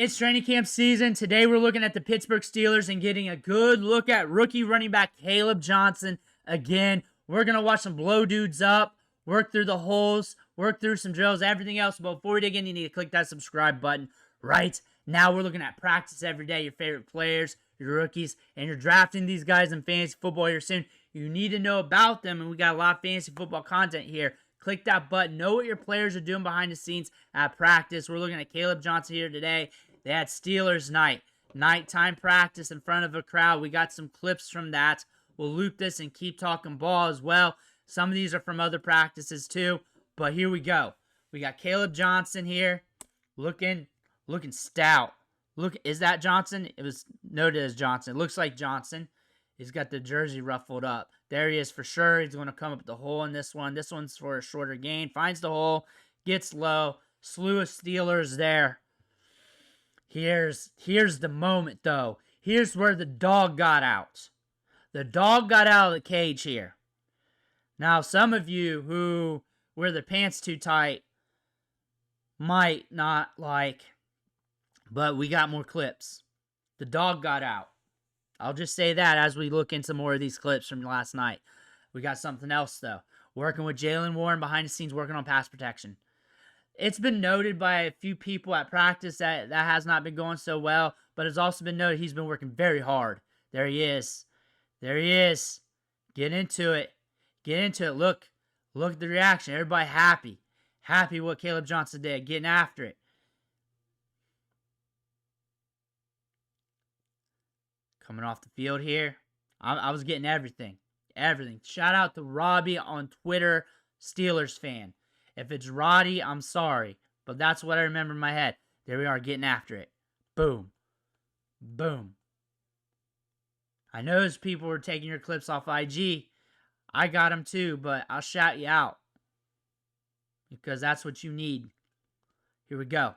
It's training camp season. Today we're looking at the Pittsburgh Steelers and getting a good look at rookie running back Kaleb Johnson. Again, we're going to watch some blow dudes up, work through the holes, work through some drills, everything else. But before we dig in, you need to click that subscribe button right now. We're looking at practice every day, your favorite players, your rookies, and you're drafting these guys in fantasy football here soon. You need to know about them, and we got a lot of fantasy football content here. Click that button. Know what your players are doing behind the scenes at practice. We're looking at Kaleb Johnson here today. They had Steelers night. Nighttime practice in front of a crowd. We got some clips from that. We'll loop this and keep talking ball as well. Some of these are from other practices too. But here we go. We got Kaleb Johnson here. Looking stout. Look, is that Johnson? It was noted as Johnson. It looks like Johnson. He's got the jersey ruffled up. There he is for sure. He's going to come up the hole in this one. This one's for a shorter gain. Finds the hole. Gets low. Slew of Steelers there. Here's the moment, though. Here's where the dog got out. The dog got out of the cage here. Now, some of you who wear their pants too tight might not like, but we got more clips. The dog got out. I'll just say that as we look into more of these clips from last night. We got something else, though. Working with Jalen Warren behind the scenes, working on pass protection. It's been noted by a few people at practice that has not been going so well, but it's also been noted he's been working very hard. There he is. There he is. Get into it. Get into it. Look at the reaction. Everybody happy. Happy what Kaleb Johnson did. Getting after it. Coming off the field here. I was getting everything. Everything. Shout out to Robbie on Twitter, Steelers fan. If it's Roddy, I'm sorry. But that's what I remember in my head. There we are, getting after it. Boom. Boom. I know those people were taking your clips off IG. I got them too, but I'll shout you out. Because that's what you need. Here we go.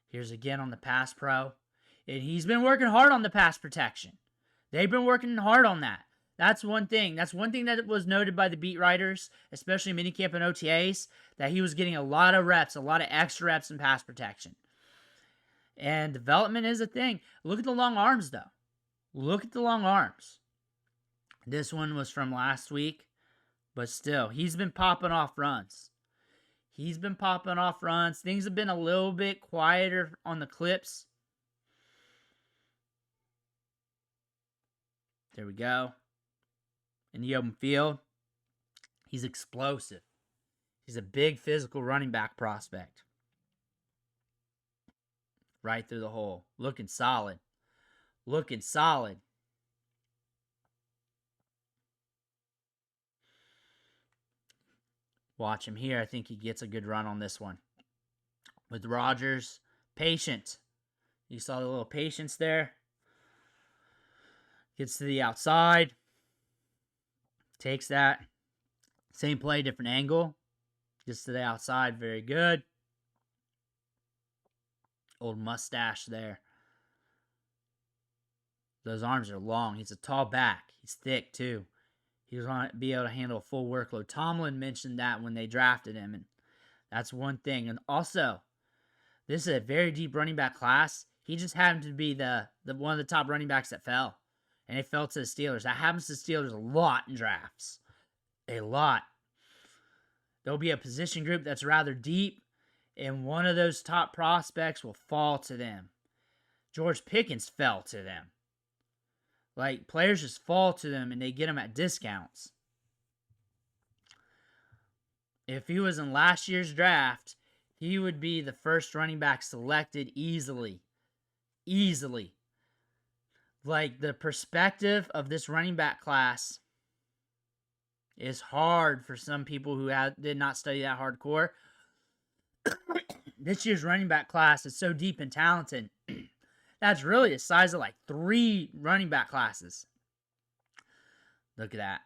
Here's again on the pass pro. And he's been working hard on the pass protection. They've been working hard on that. That's one thing. That's one thing that was noted by the beat writers, especially minicamp and OTAs, that he was getting a lot of reps, a lot of extra reps in pass protection. And development is a thing. Look at the long arms, though. Look at the long arms. This one was from last week, but still, he's been popping off runs. He's been popping off runs. Things have been a little bit quieter on the clips. There we go. In the open field, he's explosive. He's a big physical running back prospect. Right through the hole. Looking solid. Looking solid. Watch him here. I think he gets a good run on this one. With Rodgers, patient. You saw the little patience there. Gets to the outside. Takes that. Same play, different angle. Gets to the outside. Very good. Old mustache there. Those arms are long. He's a tall back. He's thick, too. He's going to be able to handle a full workload. Tomlin mentioned that when they drafted him, and that's one thing. And also, this is a very deep running back class. He just happened to be the one of the top running backs that fell. And it fell to the Steelers. That happens to the Steelers a lot in drafts. A lot. There'll be a position group that's rather deep, and one of those top prospects will fall to them. George Pickens fell to them. Like, players just fall to them, and they get them at discounts. If he was in last year's draft, he would be the first running back selected easily. Easily. Like, the perspective of this running back class is hard for some people who did not study that hardcore. This year's running back class is so deep and talented. That's really the size of like 3 running back classes. Look at that.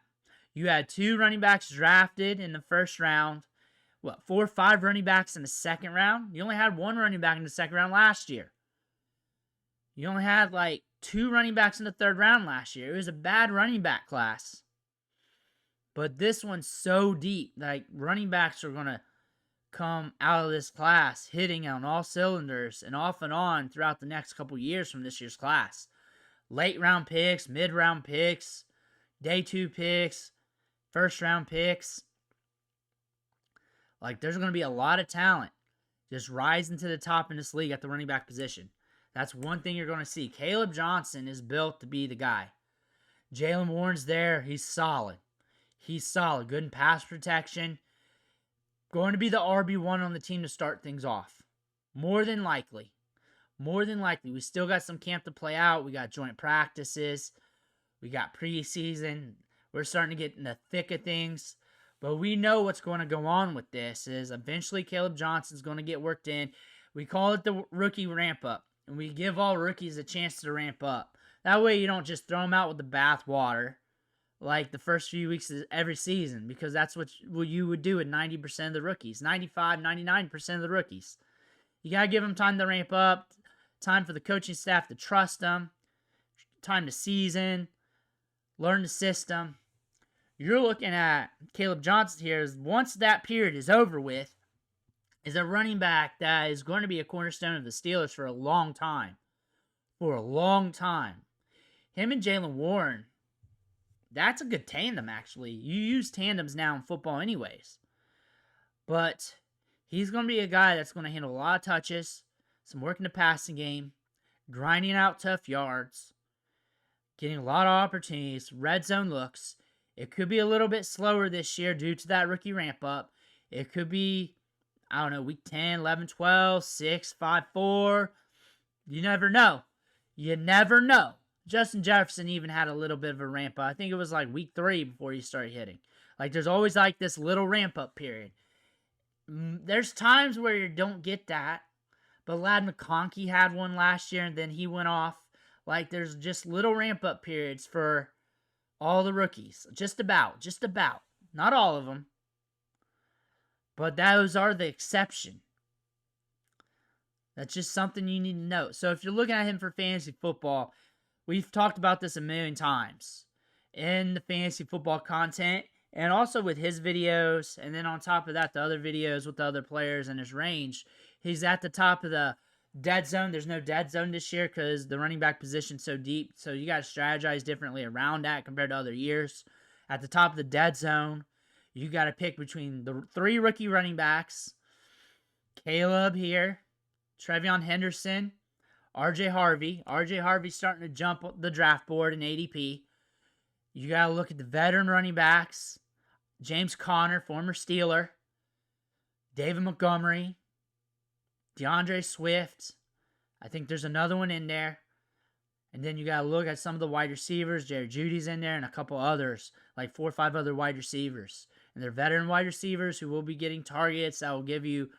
You had 2 running backs drafted in the first round. 4 or 5 running backs in the second round? You only had 1 running back in the second round last year. You only had like 2 running backs in the third round last year. It was a bad running back class. But this one's so deep. Like, running backs are going to come out of this class hitting on all cylinders and off and on throughout the next couple years from this year's class. Late round picks, mid round picks, day 2 picks, first round picks. Like, there's going to be a lot of talent just rising to the top in this league at the running back position. That's one thing you're going to see. Kaleb Johnson is built to be the guy. Jaylen Warren's there. He's solid. He's solid. Good in pass protection. Going to be the RB1 on the team to start things off. More than likely. More than likely. We still got some camp to play out. We got joint practices. We got preseason. We're starting to get in the thick of things. But we know what's going to go on with this is eventually Kaleb Johnson's going to get worked in. We call it the rookie ramp up. And we give all rookies a chance to ramp up. That way you don't just throw them out with the bath water like the first few weeks of every season, because that's what you would do with 90% of the rookies, 95, 99% of the rookies. You got to give them time to ramp up, time for the coaching staff to trust them, time to season, learn the system. You're looking at Kaleb Johnson here is once that period is over with, is a running back that is going to be a cornerstone of the Steelers for a long time. For a long time. Him and Jaylen Warren, that's a good tandem, actually. You use tandems now in football anyways. But he's going to be a guy that's going to handle a lot of touches, some work in the passing game, grinding out tough yards, getting a lot of opportunities, red zone looks. It could be a little bit slower this year due to that rookie ramp up. It could be, I don't know, week 10, 11, 12, 6, 5, 4. You never know. You never know. Justin Jefferson even had a little bit of a ramp up. I think it was like week 3 before he started hitting. Like, there's always like this little ramp up period. There's times where you don't get that. But Lad McConkey had one last year and then he went off. Like, there's just little ramp up periods for all the rookies. Just about. Not all of them. But those are the exception. That's just something you need to know. So if you're looking at him for fantasy football, we've talked about this a million times in the fantasy football content and also with his videos. And then on top of that, the other videos with the other players and his range. He's at the top of the dead zone. There's no dead zone this year because the running back position's so deep. So you got to strategize differently around that compared to other years. At the top of the dead zone, you got to pick between the 3 rookie running backs. Kaleb here. Trevion Henderson. RJ Harvey. RJ Harvey's starting to jump the draft board in ADP. You got to look at the veteran running backs. James Conner, former Steeler. David Montgomery. DeAndre Swift. I think there's another one in there. And then you got to look at some of the wide receivers. Jerry Jeudy's in there and a couple others. Like 4 or 5 other wide receivers. And they're veteran wide receivers who will be getting targets that will give you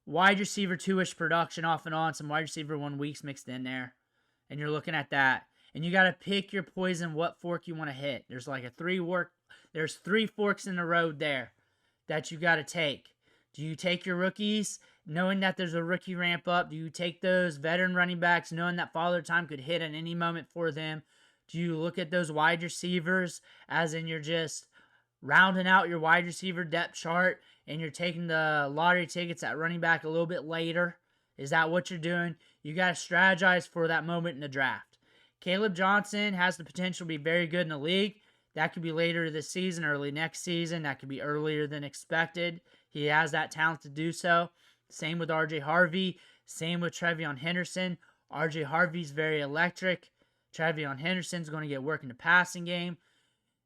wide receiver 2-ish production off and on. Some wide receiver 1 weeks mixed in there. And you're looking at that. And you got to pick your poison, what fork you want to hit. There's like there's 3 forks in the road there that you got to take. Do you take your rookies knowing that there's a rookie ramp up? Do you take those veteran running backs knowing that Father Time could hit at any moment for them? Do you look at those wide receivers as in you're just rounding out your wide receiver depth chart and you're taking the lottery tickets at running back a little bit later? Is that what you're doing? You got to strategize for that moment in the draft. Kaleb Johnson has the potential to be very good in the league. That could be later this season, early next season. That could be earlier than expected. He has that talent to do so. Same with RJ Harvey. Same with Trevion Henderson. RJ Harvey's very electric. Trevion Henderson's going to get work in the passing game.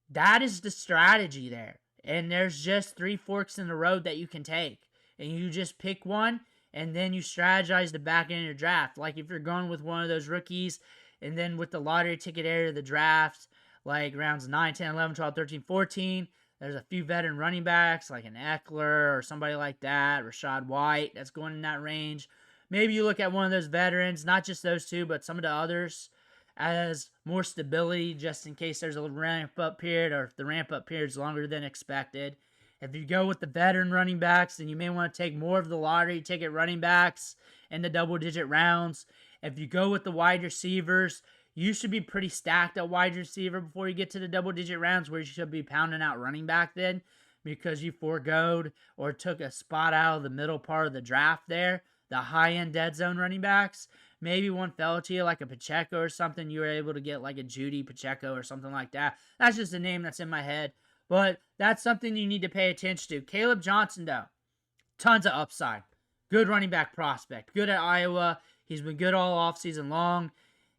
That is the strategy there. And there's just 3 forks in the road that you can take. And you just pick one, and then you strategize the back end of your draft. Like if you're going with one of those rookies, and then with the lottery ticket area of the draft, like rounds 9, 10, 11, 12, 13, 14, there's a few veteran running backs like an Eckler or somebody like that, Rashad White, that's going in that range. Maybe you look at one of those veterans, not just those 2, but some of the others, as more stability just in case there's a ramp-up period or if the ramp-up period is longer than expected. If you go with the veteran running backs, then you may want to take more of the lottery ticket running backs in the double-digit rounds. If you go with the wide receivers, you should be pretty stacked at wide receiver before you get to the double-digit rounds where you should be pounding out running back then. because you foregoed or took a spot out of the middle part of the draft there, the high-end dead zone running backs. Maybe one fell to you like a Pacheco or something. You were able to get like a Judy Pacheco or something like that. That's just a name that's in my head. But that's something you need to pay attention to. Kaleb Johnson, though, tons of upside. Good running back prospect. Good at Iowa. He's been good all offseason long.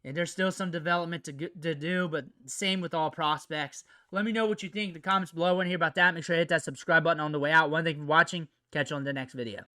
And there's still some development to do, but same with all prospects. Let me know what you think in the comments below. I want to hear about that. Make sure to hit that subscribe button on the way out. One, thank you for watching. Catch you on the next video.